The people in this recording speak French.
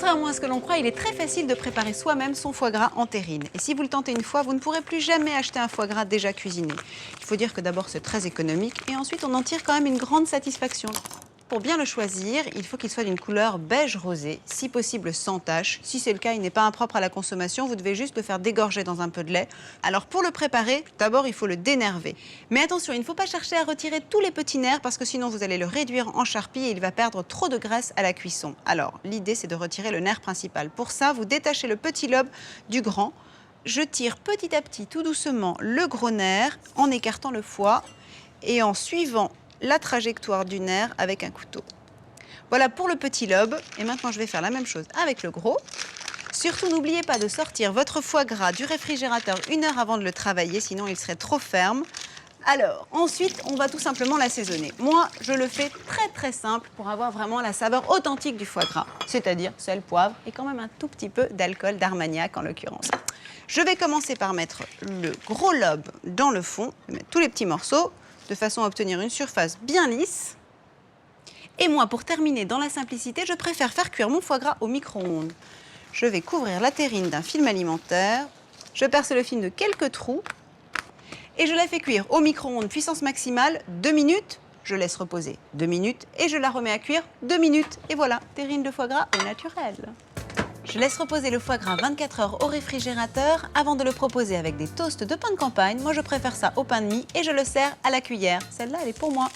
Contrairement à ce que l'on croit, il est très facile de préparer soi-même son foie gras en terrine. Et si vous le tentez une fois, vous ne pourrez plus jamais acheter un foie gras déjà cuisiné. Il faut dire que d'abord c'est très économique et ensuite on en tire quand même une grande satisfaction. Pour bien le choisir, il faut qu'il soit d'une couleur beige rosé, si possible sans tache. Si c'est le cas, il n'est pas impropre à la consommation, vous devez juste le faire dégorger dans un peu de lait. Alors pour le préparer, d'abord il faut le dénerver. Mais attention, il ne faut pas chercher à retirer tous les petits nerfs parce que sinon vous allez le réduire en charpie et il va perdre trop de graisse à la cuisson. Alors l'idée c'est de retirer le nerf principal. Pour ça, vous détachez le petit lobe du grand. Je tire petit à petit, tout doucement, le gros nerf en écartant le foie et en suivant la trajectoire du nerf avec un couteau. Voilà pour le petit lobe. Et maintenant, je vais faire la même chose avec le gros. Surtout, n'oubliez pas de sortir votre foie gras du réfrigérateur 1 heure avant de le travailler, sinon il serait trop ferme. Alors, ensuite, on va tout simplement l'assaisonner. Moi, je le fais très simple pour avoir vraiment la saveur authentique du foie gras, c'est-à-dire sel, poivre et quand même un tout petit peu d'alcool, d'Armagnac en l'occurrence. Je vais commencer par mettre le gros lobe dans le fond, je vais mettre tous les petits morceaux, de façon à obtenir une surface bien lisse. Et moi, pour terminer dans la simplicité, je préfère faire cuire mon foie gras au micro-ondes. Je vais couvrir la terrine d'un film alimentaire, je perce le film de quelques trous et je la fais cuire au micro-ondes puissance maximale 2 minutes. Je laisse reposer 2 minutes et je la remets à cuire 2 minutes. Et voilà, terrine de foie gras au naturel. Je laisse reposer le foie gras 24 heures au réfrigérateur avant de le proposer avec des toasts de pain de campagne. Moi, je préfère ça au pain de mie et je le sers à la cuillère. Celle-là, elle est pour moi.